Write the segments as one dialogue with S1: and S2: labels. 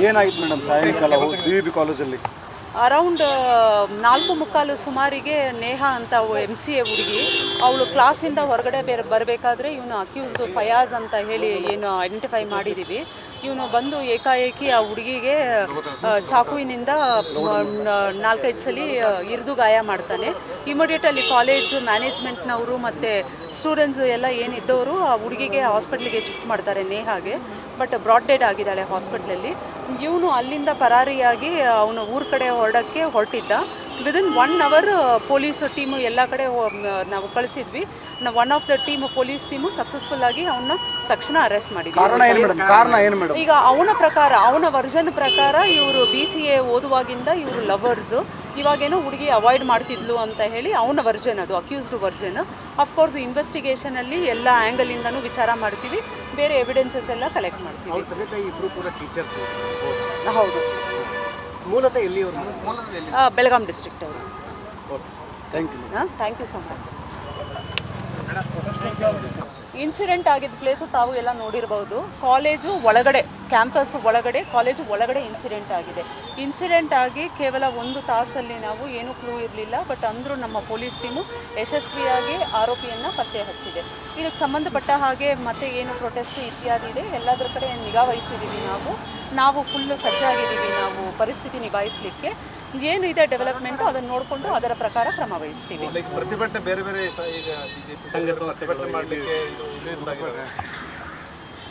S1: ಏನಾಗಿತ್ತು ಮೇಡಮ್ ಸಾಯಂಕಾಲ BVB ಕಾಲೇಜಲ್ಲಿ?
S2: ಅರೌಂಡ್ 4:45 ಸುಮಾರಿಗೆ ನೇಹಾ ಅಂತ MCA ಹುಡುಗಿ ಅವಳು ಕ್ಲಾಸಿಂದ ಹೊರಗಡೆ ಬರಬೇಕಾದ್ರೆ ಇವನು ಅಕ್ಯೂಸ್ಡ್ ಫಯಾಜ್ ಅಂತ ಹೇಳಿ ಏನು ಐಡೆಂಟಿಫೈ ಮಾಡಿದ್ದೀವಿ. ಇವನು ಬಂದು ಏಕಾಏಕಿ ಆ ಹುಡುಗಿಗೆ ಚಾಕುವಿನಿಂದ 4-5 ಸಲ ಇರಿದು ಗಾಯ ಮಾಡ್ತಾನೆ. ಇಮಿಡಿಯೇಟಲ್ಲಿ ಕಾಲೇಜು ಮ್ಯಾನೇಜ್ಮೆಂಟ್ನವರು ಮತ್ತು ಸ್ಟೂಡೆಂಟ್ಸ್ ಎಲ್ಲ ಏನಿದ್ದವರು ಆ ಹುಡುಗಿಗೆ ಹಾಸ್ಪಿಟ್ಲಿಗೆ ಶಿಫ್ಟ್ ಮಾಡ್ತಾರೆ ನೇಹಾಗೆ. ಬಟ್ ಬ್ರಾಡ್ ಡೆಡ್ ಆಗಿದ್ದಾಳೆ ಹಾಸ್ಪಿಟ್ಲಲ್ಲಿ. ಇವನು ಅಲ್ಲಿಂದ ಪರಾರಿಯಾಗಿ ಅವನು ಊರ ಕಡೆ ಹೊರಟಿದ್ದ. ವಿದಿನ್ 1 ಅವರ್ ಪೊಲೀಸ್ ಟೀಮು ಎಲ್ಲ ಕಡೆ ನಾವು ಕಳಿಸಿದ್ವಿ. One of the police team successful ಆಗಿ ಅವನ್ನ ತಕ್ಷಣ ಅರೆಸ್ಟ್ ಮಾಡಿದ್ವಿ. ಈಗ ಅವನ ವರ್ಜನ್ ಪ್ರಕಾರ ಇವರು BCA ಓದುವಾಗಿಂದ ಇವರು ಲವರ್ಸು. ಇವಾಗೇನೋ ಹುಡುಗಿ ಅವಾಯ್ಡ್ ಮಾಡ್ತಿದ್ಲು ಅಂತ ಹೇಳಿ ಅವನ ವರ್ಜನ್, ಅದು ಅಕ್ಯೂಸ್ಡ್ ವರ್ಜನ್. ಅಫ್ಕೋರ್ಸ್ ಇನ್ವೆಸ್ಟಿಗೇಷನಲ್ಲಿ ಎಲ್ಲ ಆ್ಯಂಗಲಿಂದನೂ ವಿಚಾರ ಮಾಡ್ತೀವಿ, ಬೇರೆ ಎವಿಡೆನ್ಸಸ್ ಎಲ್ಲ ಕಲೆಕ್ಟ್ ಮಾಡ್ತೀವಿ. ಹೌದು.
S1: ಮೂಲತಃ ಎಲ್ಲಿ?
S2: ಬೆಳಗಾಂ ಡಿಸ್ಟ್ರಿಕ್ಟ್ ಅವರು. Thank you so much. Incident ಆಗಿದ್ದ ಪ್ಲೇಸು ತಾವು ಎಲ್ಲ ನೋಡಿರ್ಬೋದು. ಕಾಲೇಜು ಒಳಗಡೆ, ಕ್ಯಾಂಪಸ್ ಒಳಗಡೆ, ಕಾಲೇಜು ಒಳಗಡೆ ಇನ್ಸಿಡೆಂಟ್ ಆಗಿದೆ. ಇನ್ಸಿಡೆಂಟ್ ಆಗಿ ಕೇವಲ 1 ತಾಸಲ್ಲಿ ನಾವು ಏನೂ ಕ್ಲೂ ಇರಲಿಲ್ಲ. ಬಟ್ ಅಂದರೂ ನಮ್ಮ ಪೊಲೀಸ್ ಟೀಮು ಯಶಸ್ವಿಯಾಗಿ ಆರೋಪಿಯನ್ನು ಪತ್ತೆ ಹಚ್ಚಿದೆ. ಇದಕ್ಕೆ ಸಂಬಂಧಪಟ್ಟ ಹಾಗೆ ಮತ್ತೆ ಏನು ಪ್ರೊಟೆಸ್ಟ್ ಇತ್ಯಾದಿ ಇದೆ ಎಲ್ಲದರ ಕಡೆ ನಿಗಾ ವಹಿಸಿದ್ದೀವಿ. ನಾವು ಫುಲ್ಲು ಸಜ್ಜಾಗಿದ್ದೀವಿ ನಾವು ಪರಿಸ್ಥಿತಿ ನಿಭಾಯಿಸಲಿಕ್ಕೆ. ಏನಿದೆ ಡೆವಲಪ್ಮೆಂಟು ಅದನ್ನು ನೋಡಿಕೊಂಡು ಅದರ ಪ್ರಕಾರ ಕ್ರಮ ವಹಿಸ್ತೀವಿ.
S1: ಪ್ರತಿಭಟನೆ ಬೇರೆ ಬೇರೆ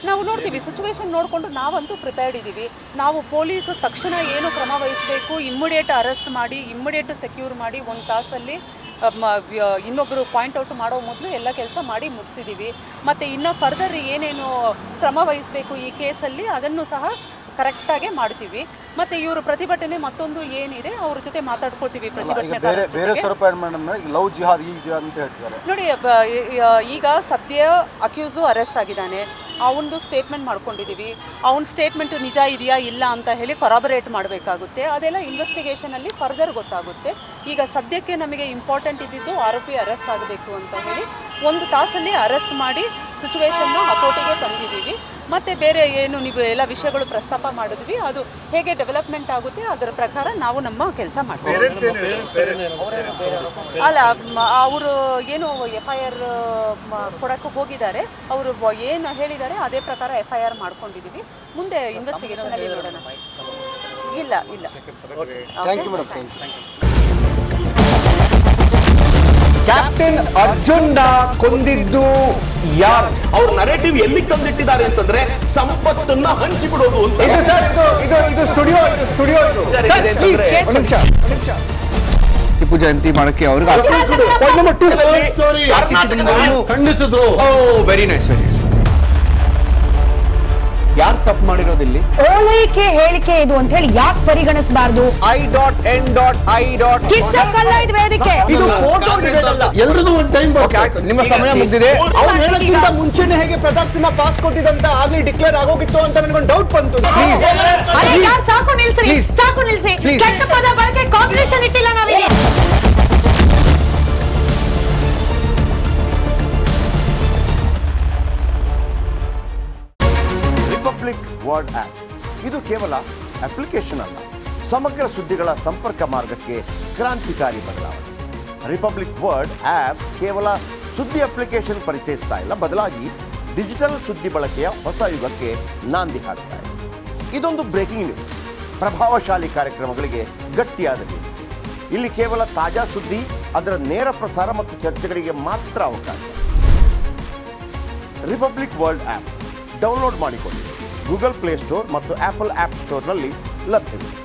S2: ನಾವು ನೋಡ್ತೀವಿ, ಸಿಚುವೇಶನ್ ನೋಡಿಕೊಂಡು ನಾವಂತೂ ಪ್ರಿಪೇರ್ಡ್ ಇದ್ದೀವಿ. ನಾವು ಪೊಲೀಸು ತಕ್ಷಣ ಏನು ಕ್ರಮ ವಹಿಸಬೇಕು, ಇಮ್ಮಿಡಿಯೇಟ್ ಅರೆಸ್ಟ್ ಮಾಡಿ, ಇಮ್ಮಿಡಿಯೇಟ್ ಸೆಕ್ಯೂರ್ ಮಾಡಿ 1 ತಾಸಲ್ಲಿ ಇನ್ನೊಬ್ಬರು ಪಾಯಿಂಟ್ಔಟ್ ಮಾಡೋ ಮೊದಲು ಎಲ್ಲ ಕೆಲಸ ಮಾಡಿ ಮುಗಿಸಿದ್ದೀವಿ. ಮತ್ತು ಇನ್ನೂ ಫರ್ದರ್ ಏನೇನು ಕ್ರಮ ವಹಿಸಬೇಕು ಈ ಕೇಸಲ್ಲಿ ಅದನ್ನು ಸಹ ಕರೆಕ್ಟಾಗೆ ಮಾಡ್ತೀವಿ. ಮತ್ತು ಇವರು ಪ್ರತಿಭಟನೆ ಮತ್ತೊಂದು ಏನಿದೆ ಅವ್ರ ಜೊತೆ ಮಾತಾಡ್ಕೊಳ್ತೀವಿ. ನೋಡಿ, ಈಗ ಸದ್ಯ ಅಕ್ಯೂಸು ಅರೆಸ್ಟ್ ಆಗಿದ್ದಾನೆ. ಅವನದು ಸ್ಟೇಟ್ಮೆಂಟ್ ಮಾಡ್ಕೊಂಡಿದ್ದೀವಿ. ಅವನ ಸ್ಟೇಟ್ಮೆಂಟು ನಿಜ ಇದೆಯಾ ಇಲ್ಲ ಅಂತ ಹೇಳಿ ಕೊರಾಬರೇಟ್ ಮಾಡಬೇಕಾಗುತ್ತೆ. ಅದೆಲ್ಲ ಇನ್ವೆಸ್ಟಿಗೇಷನಲ್ಲಿ ಫರ್ದರ್ ಗೊತ್ತಾಗುತ್ತೆ. ಈಗ ಸದ್ಯಕ್ಕೆ ನಮಗೆ ಇಂಪಾರ್ಟೆಂಟ್ ಇದ್ದಿದ್ದು ಆರೋಪಿ ಅರೆಸ್ಟ್ ಆಗಬೇಕು ಅಂತ ಹೇಳಿ 1 ತಾಸಲ್ಲಿ ಅರೆಸ್ಟ್ ಮಾಡಿ ಸಿಚುವೇಶನ್ನ ಹತೋಟಿಗೆ ತಂದಿದ್ದೀವಿ. ಮತ್ತು ಬೇರೆ ಏನು ನೀವು ಎಲ್ಲ ವಿಷಯಗಳು ಪ್ರಸ್ತಾಪ ಮಾಡಿದ್ವಿ, ಅದು ಹೇಗೆ ಡೆವಲಪ್ಮೆಂಟ್ ಆಗುತ್ತೆ ಅದರ ಪ್ರಕಾರ ನಾವು ನಮ್ಮ ಕೆಲಸ ಮಾಡ್ತೀವಿ. ಅಲ್ಲ, ಅವರು ಏನು FIR ಕೊಡೋಕ್ಕೆ ಹೋಗಿದ್ದಾರೆ, ಅವರು ಏನು ಹೇಳಿದ್ದಾರೆ ಅದೇ ಪ್ರಕಾರ FIR ಮಾಡ್ಕೊಂಡಿದ್ದೀವಿ. ಮುಂದೆ ಇನ್ವೆಸ್ಟಿಗೇಷನಲ್ಲಿ ನೋಡೋಣ. ಇಲ್ಲ.
S3: ಕ್ಯಾಪ್ಟನ್ ಅರ್ಜುನ್ ಕೊಂದಿದ್ದು ಯಾರು?
S4: ಅವ್ರ ನರೇಟಿವ್ ಎಲ್ಲಿಗೆ ತಂದಿಟ್ಟಿದ್ದಾರೆ ಅಂತಂದ್ರೆ ಸಂಪತ್ತನ್ನ ಹಂಚಿಬಿಡೋದು ಅಂತ.
S3: ಇದು ಸ್ಟುಡಿಯೋ ಟಿಪ್ಪು ಜಯಂತಿ ಮಾಡಕ್ಕೆ ಅವ್ರಿಗೆ ಖಂಡಿಸಿದ್ರು. Very nice. ಯಾರು ತಪ್ಪು ಮಾಡಿರೋದಿಲ್ಲಿ?
S5: ಓಲೈಕೆ ಹೇಳಿಕೆ ಇದು ಅಂತ ಹೇಳಿ ಯಾಕೆ ಪರಿಗಣಿಸಬಾರದು?
S3: I.N.I.
S5: ಕಿಚ್ಚಕ್ಕಲ್ಲ ಇದು ವೇದಿಕೆ.
S3: ಇದು ಫೋಟೋ ಎಲ್ಲರಿಗೂ ಒಂದು ಟೈಮ್. ನಿಮ್ಮ ಸಮಯ ಮುಗಿದಿದೆ. ಅವ್ರು ಹೇಳೋಕ್ಕಿಂತ ಮುಂಚೆನೆ ಹೇಗೆ ಪ್ರತಾಪ್ ಸಿಂಹ ಪಾಸ್ ಕೊಟ್ಟಿದಂತ ಆಗ್ಲಿ ಡಿಕ್ಲೇರ್ ಆಗೋಗಿತ್ತು ಅಂತ ನನಗೊಂದು ಡೌಟ್ ಬಂತು.
S5: ಸಾಕು ನಿಲ್ಸಿ. ಕೆಟ್ಟ ಪದ ಬಳಕೆ ಕಾಂಪಿಟೇಷನ್ ಇಟ್ಟಿಲ್ಲ ನಾವಿಲ್ಲಿ.
S6: ರಿಪಬ್ಲಿಕ್ ವರ್ಡ್ ಆಪ್ ಇದು ಕೇವಲ ಅಪ್ಲಿಕೇಶನ್ ಅಲ್ಲ, ಸಮಗ್ರ ಸುದ್ದಿಗಳ ಸಂಪರ್ಕ ಮಾರ್ಗಕ್ಕೆ ಕ್ರಾಂತಿಕಾರಿ ಬದಲಾವಣೆ. ರಿಪಬ್ಲಿಕ್ ವರ್ಡ್ ಆಪ್ ಕೇವಲ ಸುದ್ದಿ ಅಪ್ಲಿಕೇಶನ್ ಪರಿಚಯಿಸ್ತಾ ಇಲ್ಲ, ಬದಲಾಗಿ ಡಿಜಿಟಲ್ ಸುದ್ದಿ ಬಳಕೆಯ ಹೊಸ ಯುಗಕ್ಕೆ ನಾಂದಿ ಹಾಡ್ತಾ ಇದೆ. ಇದೊಂದು ಬ್ರೇಕಿಂಗ್ ನ್ಯೂಸ್, ಪ್ರಭಾವಶಾಲಿ ಕಾರ್ಯಕ್ರಮಗಳಿಗೆ ಗಟ್ಟಿಯಾದ ನ್ಯೂಸ್. ಇಲ್ಲಿ ಕೇವಲ ತಾಜಾ ಸುದ್ದಿ, ಅದರ ನೇರ ಪ್ರಸಾರ ಮತ್ತು ಚರ್ಚೆಗಳಿಗೆ ಮಾತ್ರ ಅವಕಾಶ. ರಿಪಬ್ಲಿಕ್ ವರ್ಲ್ಡ್ ಆಪ್ ಡೌನ್ಲೋಡ್ ಮಾಡಿಕೊಳ್ಳಿ. ಗೂಗಲ್ ಪ್ಲೇ ಸ್ಟೋರ್ ಮತ್ತು ಆಪಲ್ ಆಪ್ ಸ್ಟೋರ್ನಲ್ಲಿ ಲಭ್ಯವಿದೆ.